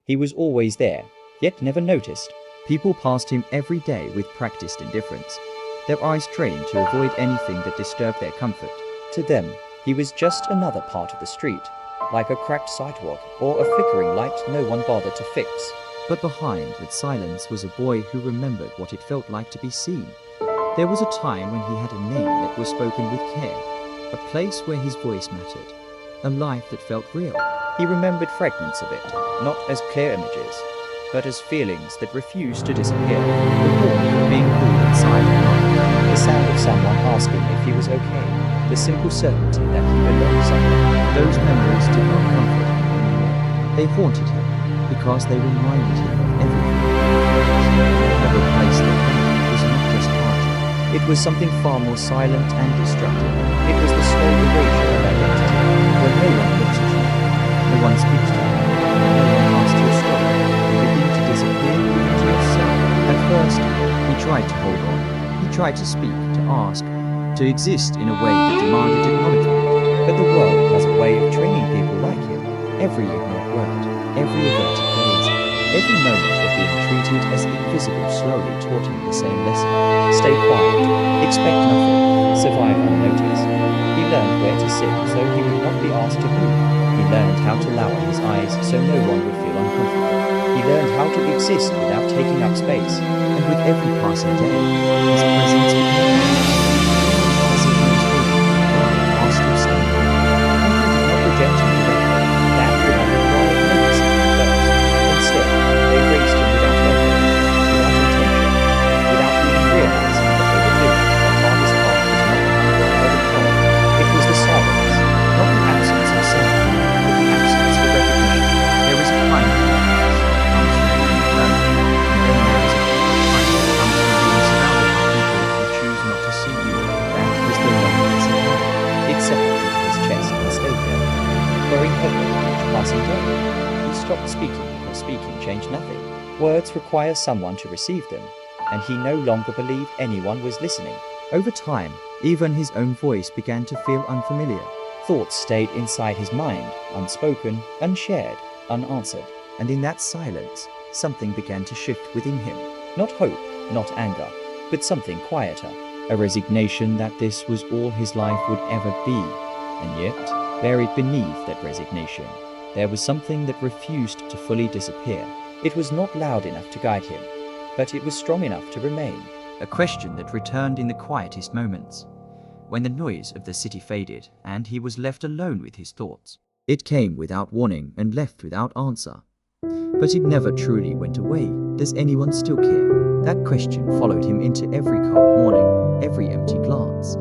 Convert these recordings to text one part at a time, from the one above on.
He was always there, yet never noticed. People passed him every day with practiced indifference, their eyes trained to avoid anything that disturbed their comfort. To them, he was just another part of the street, like a cracked sidewalk or a flickering light no one bothered to fix. But behind that silence was a boy who remembered what it felt like to be seen. There was a time when he had a name that was spoken with care, a place where his voice mattered, a life that felt real. He remembered fragments of it, not as clear images, but as feelings that refused to disappear. The warmth of being cool inside him, The sound of someone asking if he was okay. The simple certainty that he belonged somewhere. those memories did not comfort him anymore. They haunted him because they reminded him of everything. Whatever place they went was not just hardship. It was something far more silent and destructive. It was the slow erasure of identity, when no one looks at you, No one speaks to him, no one asks your story. You begin to disappear into yourself. At first, He tried to hold on. He tried to speak, to ask, to exist in a way that demanded acknowledgement. but the world has a way of training people like him. Every ignored word, every averted gaze, every moment of being treated as invisible slowly taught him the same lesson. Stay quiet, expect nothing, survive unnoticed. He learned where to sit so he would not be asked to move. He learned how to lower his eyes so no one would feel uncomfortable. He learned how to exist without taking up space. And with every passing day, his presence became as he untold, asked him something. People did not reject him directly. That would have required noticing him first. Instead, they raised him without effort, without intention, without even realizing what they were doing. The hardest part was not the hunger or the cold. It was the silence, not the absence of sound, but the absence of recognition. There is a kind of happiness that comes from being alone, and then there is a kind that comes from being surrounded by people who choose not to see you. That was the loneliness he had. It settled into his chest and stayed there, growing heavier with each passing day. He stopped speaking because speaking changed nothing. Words require someone to receive them, and he no longer believed anyone was listening. Over time, even his own voice began to feel unfamiliar, Thoughts stayed inside his mind, unspoken, unshared, unanswered. and in that silence, something began to shift within him. Not hope, not anger, but something quieter. A resignation that this was all his life would ever be. And yet, buried beneath that resignation, there was something that refused to fully disappear. It was not loud enough to guide him, but it was strong enough to remain. A question that returned in the quietest moments, when the noise of the city faded and he was left alone with his thoughts. It came without warning and left without answer. But it never truly went away. Does anyone still care? That question followed him into every cold morning, every empty glance,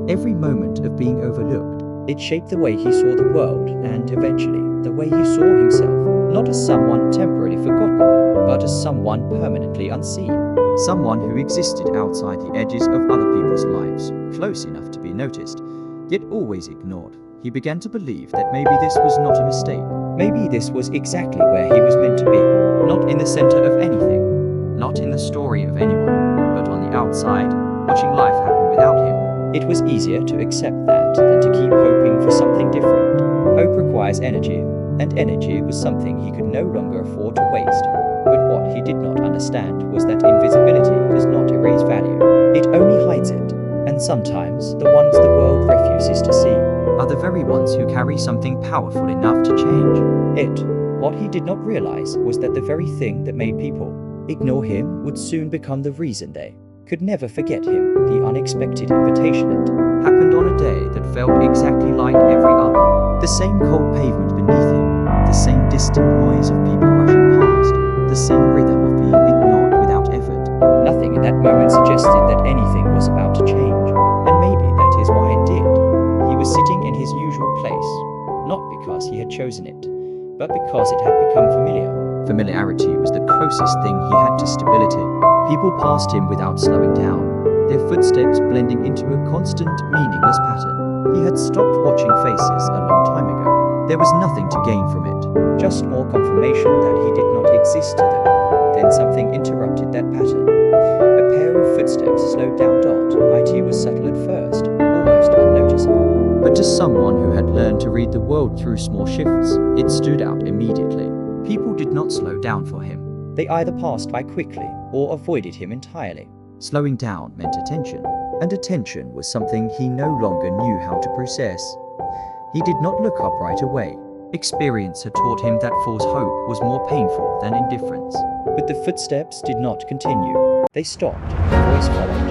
every moment of being overlooked. It shaped the way he saw the world and eventually the way he saw himself, not as someone temporarily forgotten, but as someone permanently unseen. Someone who existed outside the edges of other people's lives, close enough to be noticed, yet always ignored. He began to believe that maybe this was not a mistake. Maybe this was exactly where he was meant to be. Not in the center of anything, not in the story of anyone, but on the outside, watching life happen without him. It was easier to accept that than to keep hoping for something different. Hope requires energy, and energy was something he could no longer afford to waste. But what he did not understand was that invisibility does not erase value. It only hides it, and sometimes the ones the world refuses to see Are the very ones who carry something powerful enough to change. it. What he did not realize was that the very thing that made people ignore him would soon become the reason they could never forget him. The unexpected invitation it Happened on a day that felt exactly like every other. The same cold pavement beneath him, the same distant noise of people rushing past, the same rhythm of being ignored without effort. Nothing in that moment suggested that anything was about to change, and maybe that is why it did. He was sitting in his usual place, not because he had chosen it, but because it had become familiar. Familiarity was the closest thing he had to stability. People passed him without slowing down, their footsteps blending into a constant, meaningless pattern. He had stopped watching faces a long time ago. There was nothing to gain from it. Just more confirmation that he did not exist to them. Then something interrupted that pattern. A pair of footsteps slowed down. It was subtle at first, almost unnoticeable. But to someone who had learned to read the world through small shifts, it stood out immediately. People did not slow down for him. They either passed by quickly or avoided him entirely. Slowing down meant attention, and attention was something he no longer knew how to process. He did not look up right away. Experience had taught him that false hope was more painful than indifference. But the footsteps did not continue. They stopped. The voice followed.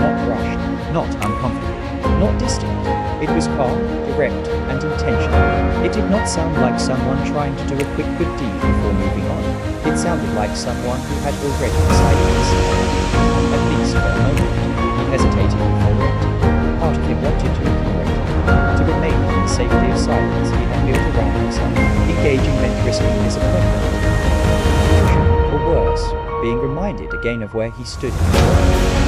Not rushed. Not uncomfortable. Not distant. It was calm, direct, and intentional. It did not sound like someone trying to do a quick good deed before moving on. It sounded like someone who had already decided to say it. At least for a moment, he hesitated before it. Part of him wanted to ignore it, to remain in the safety of silence he had built around himself. Engaging meant risking disappointment, or worse, being reminded again of where he stood before.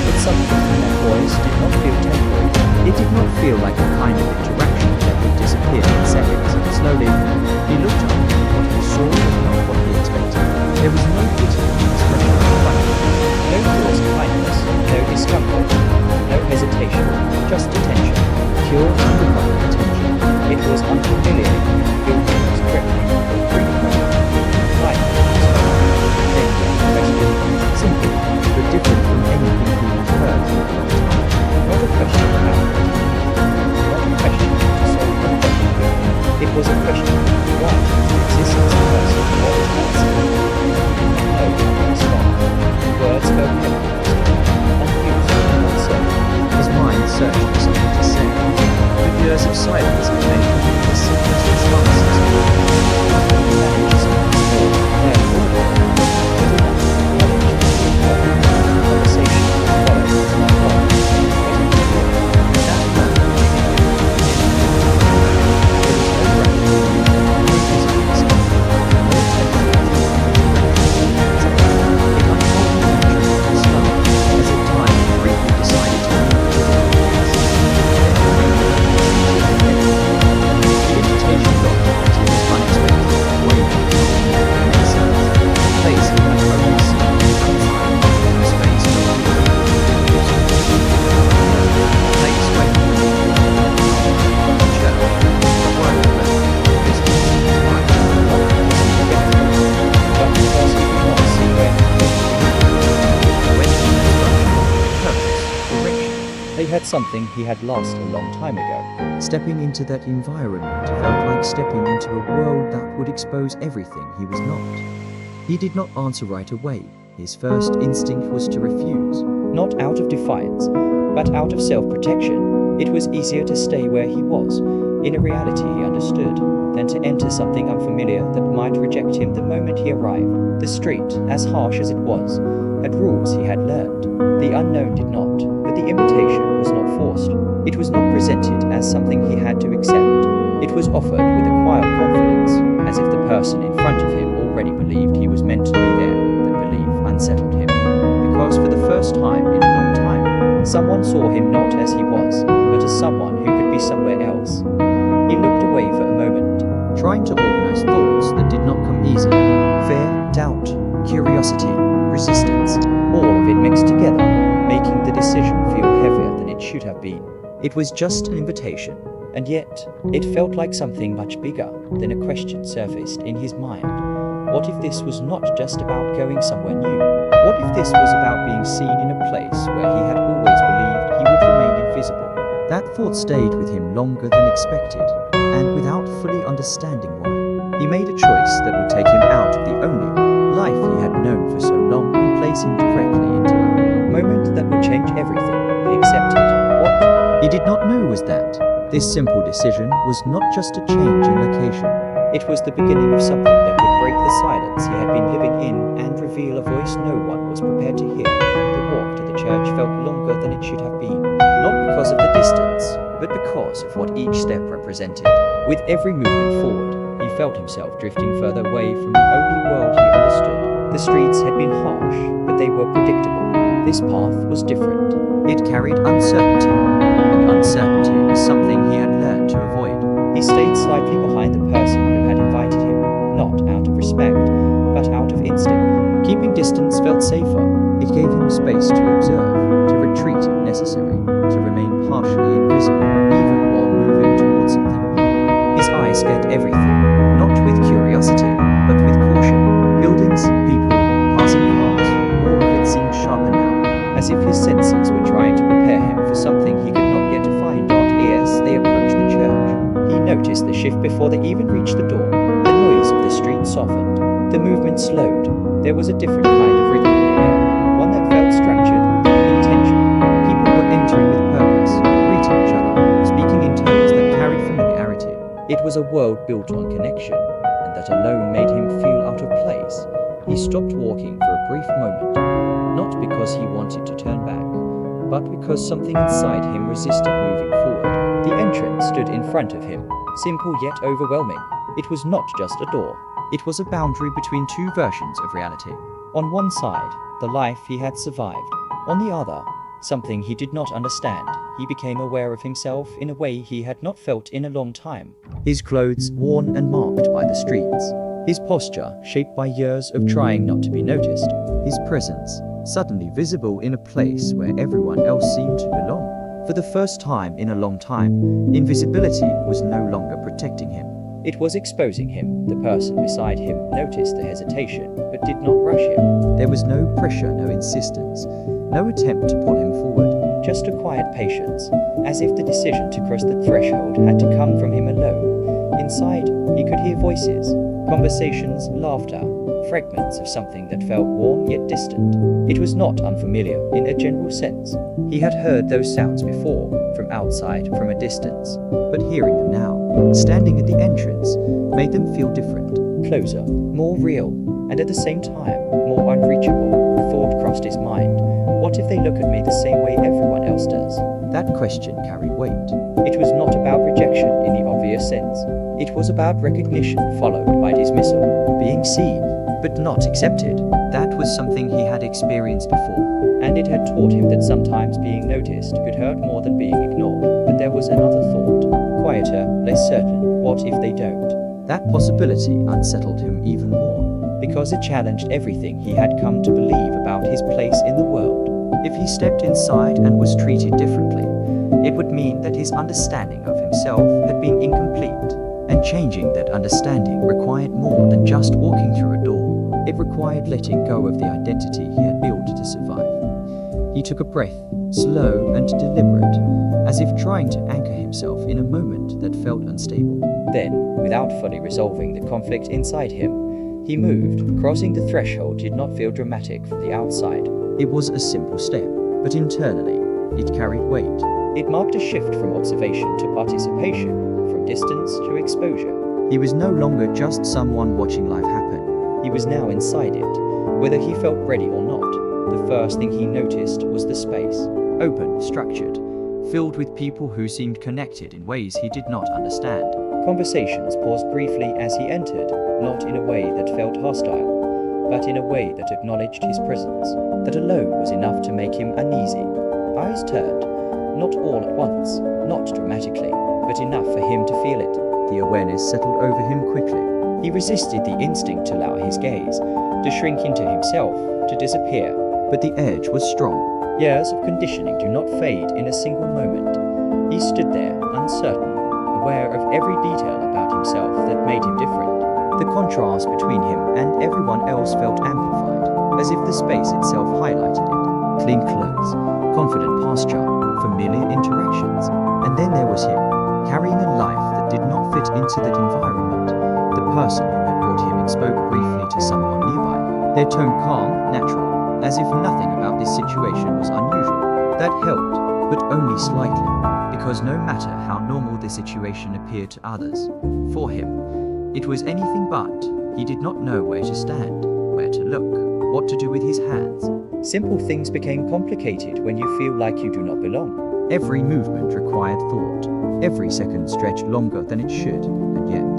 But something in that voice did not feel temporary. It did not feel like the kind of interaction that would disappear in seconds. Slowly, he looked up. What he saw was not what he expected. There was no pity in his expression of funny. No forced kindness, no discomfort, no hesitation, just attention. Pure, undivided attention. It was unfamiliar, filled almost threatening, but brief moment. Simple, but different from anything he had heard in a long time. Not a question of outrage. Not a question to solve a problem. It was a question of why the existence of a person was answered. No response. Words fell heavy, unused, unsaid. His mind searched for something to say. The years of silence had made him the simplest responses. Something he had lost a long time ago. Stepping into that environment felt like stepping into a world that would expose everything he was not. He did not answer right away. His first instinct was to refuse. Not out of defiance, but out of self-protection. It was easier to stay where he was, in a reality he understood, than to enter something unfamiliar that might reject him the moment he arrived. The street, as harsh as it was, had rules he had learned. The unknown did not, but the invitation was not forced. It was not presented as something he had to accept. It was offered with a quiet confidence, as if the person in front of him already believed he was meant to be there. That belief unsettled him, because for the first time in a long time, someone saw him not as he was, but as someone who could be somewhere else. He looked away for a moment, trying to organize thoughts that did not come easily. Fear, doubt, curiosity, resistance, all of it mixed together, making the decision feel heavier than it should have been. It was just an invitation, and yet it felt like something much bigger than a question surfaced in his mind. What if this was not just about going somewhere new? What if this was about being seen in a place where he had always believed he would remain invisible? That thought stayed with him longer than expected, and without fully understanding why. He made a choice that would take him out of the only life he had known for so long and place him directly into a moment that would change everything. He accepted. What he did not know was that this simple decision was not just a change in location. It was the beginning of something that would break the silence he had been living in and reveal a voice no one was prepared to hear. The walk to the church felt longer than it should have been, not because of the distance, but because of what each step represented. With every movement forward, he felt himself drifting further away from the only world he understood. The streets had been harsh, but they were predictable. This path was different. It carried uncertainty, and uncertainty was something he had learned to avoid. He stayed slightly behind the person who had invited him, not out of respect, but out of instinct. Keeping distance felt safer. It gave him space to observe, to retreat if necessary, to remain partially invisible, even while moving towards something new. His eyes scanned everything, not with curiosity, but with caution. as if his senses were trying to prepare him for something he could not yet find out. As they approached the church, he noticed the shift before they even reached the door. The noise of the street softened. The movement slowed. There was a different kind of rhythm in the air, one that felt structured, intentional. People were entering with purpose, greeting each other, speaking in tones that carried familiarity. It was a world built on connection, and that alone made him feel out of place. He stopped walking for a brief moment, not because he wanted to turn back, but because something inside him resisted moving forward. The entrance stood in front of him, simple yet overwhelming. It was not just a door. It was a boundary between two versions of reality. On one side, the life he had survived. On the other, something he did not understand. He became aware of himself in a way he had not felt in a long time. His clothes worn and marked by the streets. His posture shaped by years of trying not to be noticed. His presence suddenly visible in a place where everyone else seemed to belong. For the first time in a long time, invisibility was no longer protecting him. It was exposing him. The person beside him noticed the hesitation, but did not rush him. There was no pressure, no insistence, no attempt to pull him forward, just a quiet patience, as if the decision to cross the threshold had to come from him alone. Inside, he could hear voices, conversations, laughter, fragments of something that felt warm yet distant. It was not unfamiliar in a general sense. He had heard those sounds before, from outside, from a distance, but hearing them now, standing at the entrance, made them feel different, closer, more real, and at the same time, more unreachable. A thought crossed his mind. What if they look at me the same way everyone else does? That question carried weight. It was not about rejection in the obvious sense. It was about recognition followed by dismissal, being seen, but not accepted. That was something he had experienced before, and it had taught him that sometimes being noticed could hurt more than being ignored. But there was another thought, quieter, less certain. What if they don't? That possibility unsettled him even more, because it challenged everything he had come to believe about his place in the world. If he stepped inside and was treated differently, it would mean that his understanding of himself had been incomplete. And changing that understanding required more than just walking through a door. It required letting go of the identity he had built to survive. He took a breath, slow and deliberate, as if trying to anchor himself in a moment that felt unstable. Then, without fully resolving the conflict inside him, he moved. Crossing the threshold did not feel dramatic from the outside. It was a simple step, but internally, it carried weight. It marked a shift from observation to participation, from distance to exposure. He was no longer just someone watching life happen. He was now inside it, whether he felt ready or not. The first thing he noticed was the space, open, structured, filled with people who seemed connected in ways he did not understand. Conversations paused briefly as he entered, not in a way that felt hostile, but in a way that acknowledged his presence. That alone was enough to make him uneasy. Eyes turned, not all at once, not dramatically, but enough for him to feel it. The awareness settled over him quickly. He resisted the instinct to allow his gaze to shrink into himself, to disappear. But the edge was strong. Years of conditioning do not fade in a single moment. He stood there, uncertain, aware of every detail about himself that made him different. The contrast between him and everyone else felt amplified, as if the space itself highlighted it. Clean clothes, confident posture, familiar interactions. And then there was him, carrying a life that did not fit into that environment. The person who had brought him and spoke briefly to someone nearby. Their tone calm, natural, as if nothing about this situation was unusual. That helped, but only slightly, because no matter how normal the situation appeared to others, for him, it was anything but. He did not know where to stand, where to look, what to do with his hands. Simple things became complicated when you feel like you do not belong. Every movement required thought. Every second stretched longer than it should, and yet,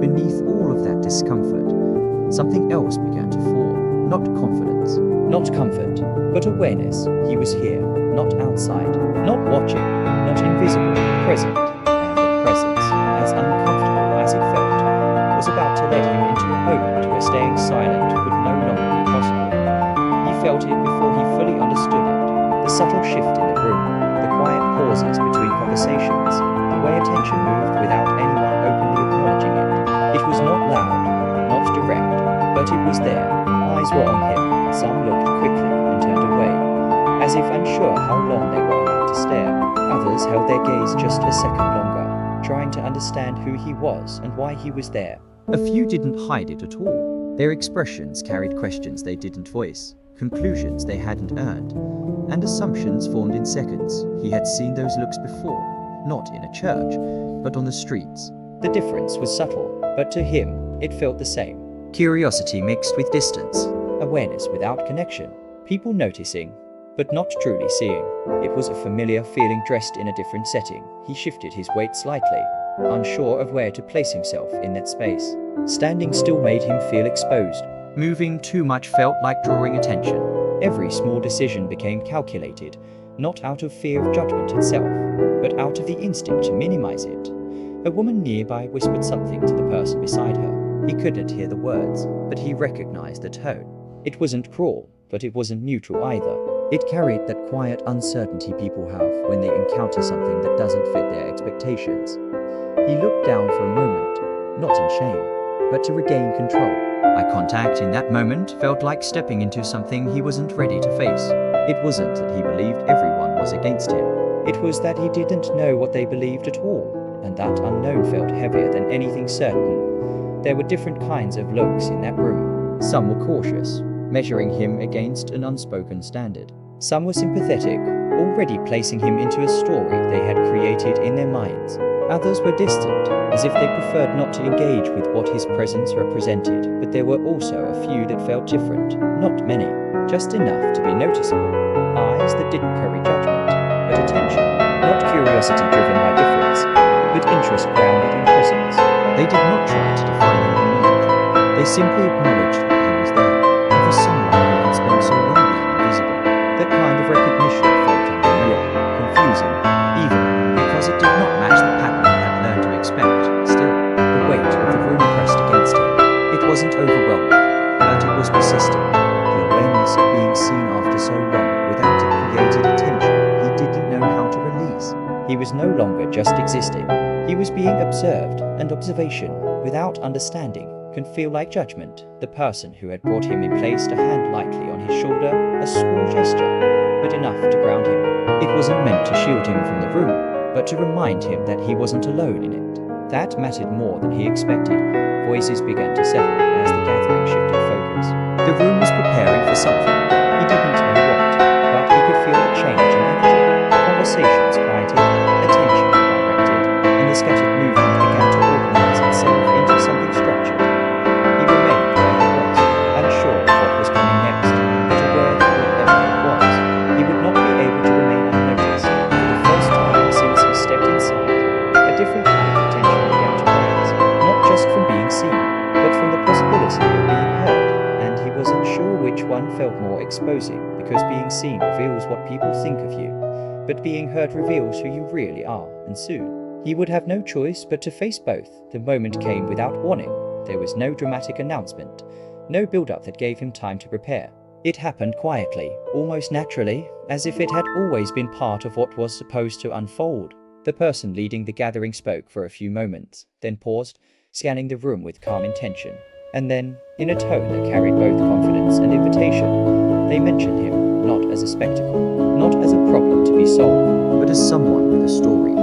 beneath all of that discomfort, something else began to form. Not confidence, not comfort, but awareness. He was here, not outside, not watching, not invisible, present. And that presence, as uncomfortable as it felt, was about to lead him into a moment where staying silent would no longer be possible. He felt it before he fully understood it. The subtle shift in the room, the quiet pauses between conversations, the way attention moved without anyone openly acknowledging it. It was not loud, not direct, but it was there. Eyes were on him. Some looked quickly and turned away, as if unsure how long they were allowed to stare. Others held their gaze just a second longer, trying to understand who he was and why he was there. A few didn't hide it at all. Their expressions carried questions they didn't voice, conclusions they hadn't earned, and assumptions formed in seconds. He had seen those looks before, not in a church, but on the streets. The difference was subtle, but to him, it felt the same. Curiosity mixed with distance. Awareness without connection. People noticing, but not truly seeing. It was a familiar feeling dressed in a different setting. He shifted his weight slightly, unsure of where to place himself in that space. Standing still made him feel exposed. Moving too much felt like drawing attention. Every small decision became calculated, not out of fear of judgment itself, but out of the instinct to minimize it. A woman nearby whispered something to the person beside her. He couldn't hear the words, but he recognized the tone. It wasn't cruel, but it wasn't neutral either. It carried that quiet uncertainty people have when they encounter something that doesn't fit their expectations. He looked down for a moment, not in shame, but to regain control. Eye contact in that moment felt like stepping into something he wasn't ready to face. It wasn't that he believed everyone was against him. It was that he didn't know what they believed at all, and that unknown felt heavier than anything certain. There were different kinds of looks in that room. Some were cautious, measuring him against an unspoken standard. Some were sympathetic, already placing him into a story they had created in their minds. Others were distant, as if they preferred not to engage with what his presence represented, but there were also a few that felt different, not many, just enough to be noticeable. Eyes that didn't carry judgment, but attention, not curiosity driven by difference, but interest grounded in presence. They did not try to define him immediately. They simply acknowledged that he was there, and for someone who had spent so long being invisible, that kind of recognition felt unreal, confusing, even because it did not match the pattern he had learned to expect. Still, the weight of the room pressed against him. It wasn't overwhelming, but it was persistent. The awareness of being seen after so long without it created a tension he didn't know how to release. He was no longer just existing. He was being observed, and observation, without understanding, can feel like judgment. The person who had brought him in placed a hand lightly on his shoulder, a small gesture, but enough to ground him. It wasn't meant to shield him from the room, but to remind him that he wasn't alone in it. That mattered more than he expected. Voices began to settle as the gathering shifted focus. The room was preparing for something. He didn't know what, but he could feel the change in energy. Conversations quieted, attention redirected, and the scattered movement began to organize itself into something structured. He remained where he was, unsure of what was coming next, but aware that whatever it was, he would not be able to remain unnoticed. For the first time since he stepped inside, a different kind of attention began to rise, not just from being seen, but from the possibility of being heard, and he was unsure which one felt more exposing, because being seen reveals what people think of you, but being heard reveals who you really are, and soon, he would have no choice but to face both. The moment came without warning. There was no dramatic announcement, no build-up that gave him time to prepare. It happened quietly, almost naturally, as if it had always been part of what was supposed to unfold. The person leading the gathering spoke for a few moments, then paused, scanning the room with calm intention. And then, in a tone that carried both confidence and invitation, they mentioned him, not as a spectacle, not as a problem to be solved, but as someone with a story.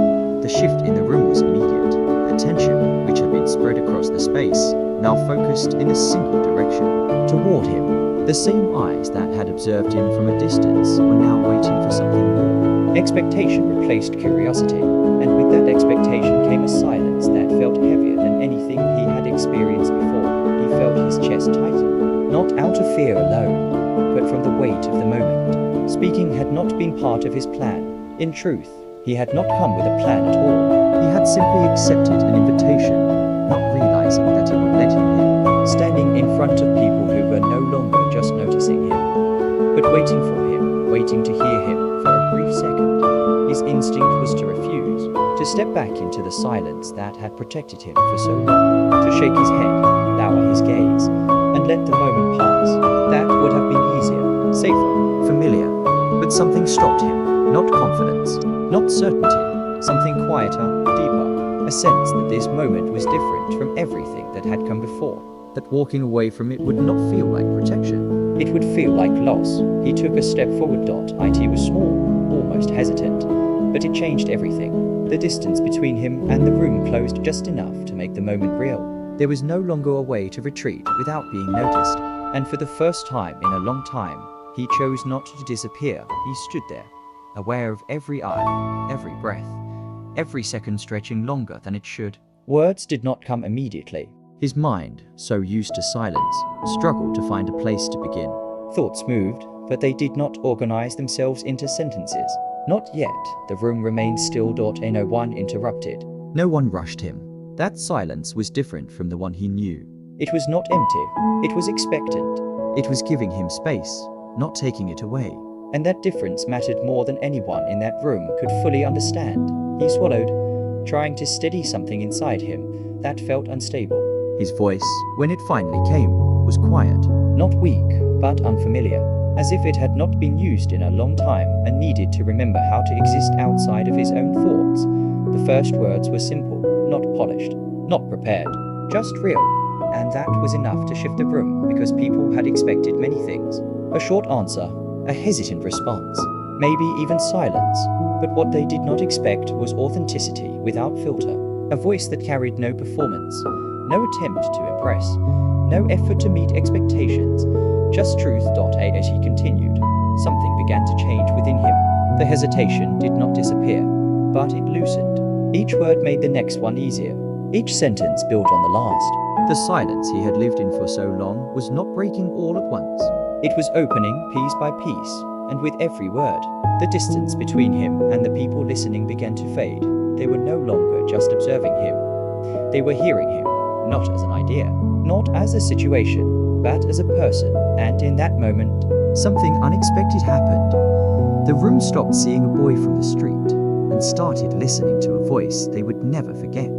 The shift in the room was immediate. Attention, which had been spread across the space, now focused in a single direction, toward him. The same eyes that had observed him from a distance were now waiting for something more. Expectation replaced curiosity, and with that expectation came a silence that felt heavier than anything he had experienced before. He felt his chest tighten, not out of fear alone, but from the weight of the moment. Speaking had not been part of his plan. In truth, he had not come with a plan at all. He had simply accepted an invitation, not realizing that it would let him in, standing in front of people who were no longer just noticing him, but waiting for him, waiting to hear him for a brief second. His instinct was to refuse, to step back into the silence that had protected him for so long, to shake his head, lower his gaze, and let the moment pass. That would have been easier, safer, familiar, but something stopped him, not confidence, not certainty, something quieter, deeper, a sense that this moment was different from everything that had come before, that walking away from it would not feel like protection, It would feel like loss. He took a step forward. It was small, almost hesitant, but it changed everything. The distance between him and the room closed just enough to make the moment real. There was no longer a way to retreat without being noticed, and for the first time in a long time, he chose not to disappear. He stood there, aware of every eye, every breath, every second stretching longer than it should. Words did not come immediately. His mind, so used to silence, struggled to find a place to begin. Thoughts moved, but they did not organize themselves into sentences. Not yet. The room remained still. No one interrupted. No one rushed him. That silence was different from the one he knew. It was not empty. It was expectant. It was giving him space, not taking it away. And that difference mattered more than anyone in that room could fully understand. He swallowed, trying to steady something inside him that felt unstable. His voice, when it finally came, was quiet. Not weak, but unfamiliar, as if it had not been used in a long time and needed to remember how to exist outside of his own thoughts. The first words were simple, not polished, not prepared, just real. And that was enough to shift the room because people had expected many things. A short answer, a hesitant response, maybe even silence. But what they did not expect was authenticity without filter. A voice that carried no performance, no attempt to impress, no effort to meet expectations, just truth. As he continued, something began to change within him. The hesitation did not disappear, but it loosened. Each word made the next one easier. Each sentence built on the last. The silence he had lived in for so long was not breaking all at once. It was opening piece by piece, and with every word, the distance between him and the people listening began to fade. They were no longer just observing him. They were hearing him, not as an idea, not as a situation, but as a person. And in that moment, something unexpected happened. The room stopped seeing a boy from the street and started listening to a voice they would never forget.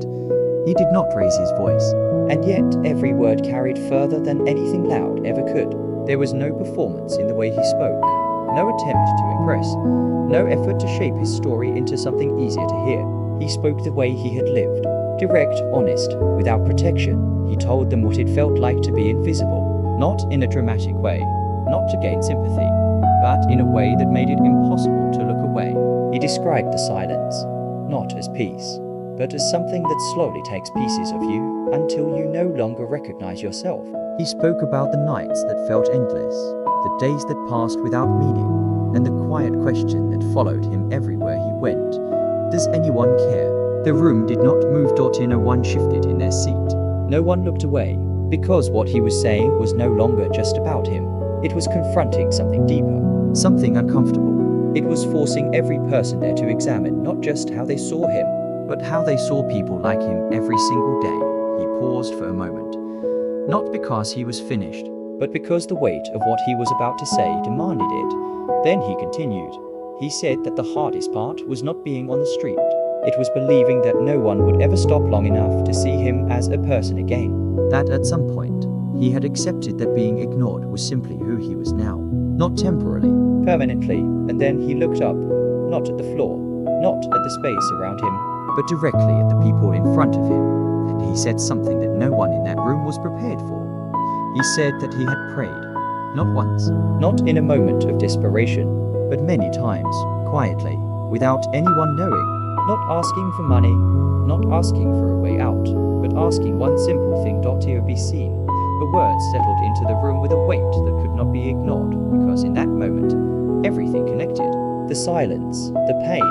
He did not raise his voice, and yet every word carried further than anything loud ever could. There was no performance in the way he spoke, no attempt to impress, no effort to shape his story into something easier to hear. He spoke the way he had lived, direct, honest, without protection. He told them what it felt like to be invisible, not in a dramatic way, not to gain sympathy, but in a way that made it impossible to look away. He described the silence, not as peace, but as something that slowly takes pieces of you until you no longer recognize yourself. He spoke about the nights that felt endless, the days that passed without meaning, and the quiet question that followed him everywhere he went. Does anyone care? The room did not move. No one shifted in their seat. No one looked away, because what he was saying was no longer just about him. It was confronting something deeper, something uncomfortable. It was forcing every person there to examine not just how they saw him, but how they saw people like him every single day. He paused for a moment, not because he was finished, but because the weight of what he was about to say demanded it. Then he continued. He said that the hardest part was not being on the street. It was believing that no one would ever stop long enough to see him as a person again. That at some point, he had accepted that being ignored was simply who he was now, not temporarily, permanently. And then he looked up, not at the floor, not at the space around him, but directly at the people in front of him. And he said something that no one in that room was prepared for. He said that he had prayed, not once, not in a moment of desperation, but many times, quietly, without anyone knowing. Not asking for money, not asking for a way out, but asking one simple thing: to be seen. The words settled into the room with a weight that could not be ignored, because in that moment, everything connected. The silence, the pain,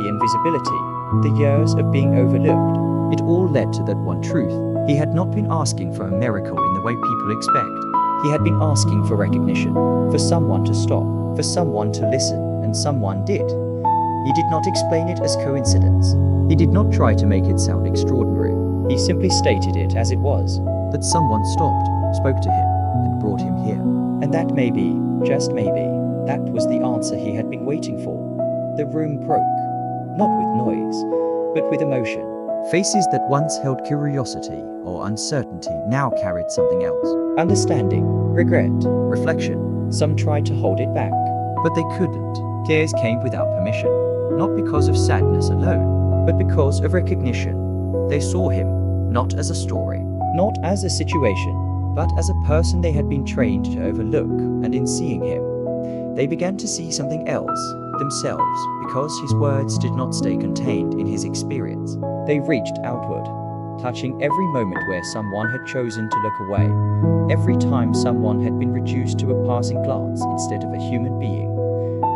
the invisibility, the years of being overlooked. It all led to that one truth. He had not been asking for a miracle in the way people expect. He had been asking for recognition, for someone to stop, for someone to listen, and someone did. He did not explain it as coincidence. He did not try to make it sound extraordinary. He simply stated it as it was. That someone stopped, spoke to him, and brought him here. And that maybe, just maybe, that was the answer he had been waiting for. The room broke, not with noise, but with emotion. Faces that once held curiosity or uncertainty now carried something else. Understanding, regret, reflection. Some tried to hold it back, but they couldn't. Tears came without permission. Not because of sadness alone, but because of recognition. They saw him, not as a story, not as a situation, but as a person they had been trained to overlook, and in seeing him, they began to see something else, themselves, because his words did not stay contained in his experience. They reached outward, touching every moment where someone had chosen to look away, every time someone had been reduced to a passing glance instead of a human being.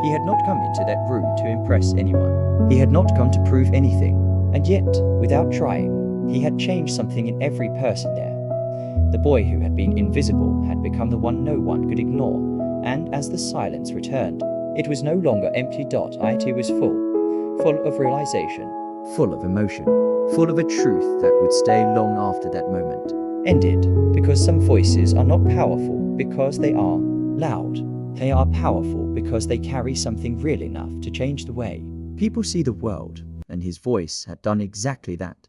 He had not come into that room to impress anyone. He had not come to prove anything, and yet, without trying, he had changed something in every person there. The boy who had been invisible had become the one no one could ignore, and as the silence returned, it was no longer empty. It was full of realization, full of emotion, full of a truth that would stay long after that moment ended, because some voices are not powerful because they are loud. They are powerful because they carry something real enough to change the way people see the world, and his voice had done exactly that.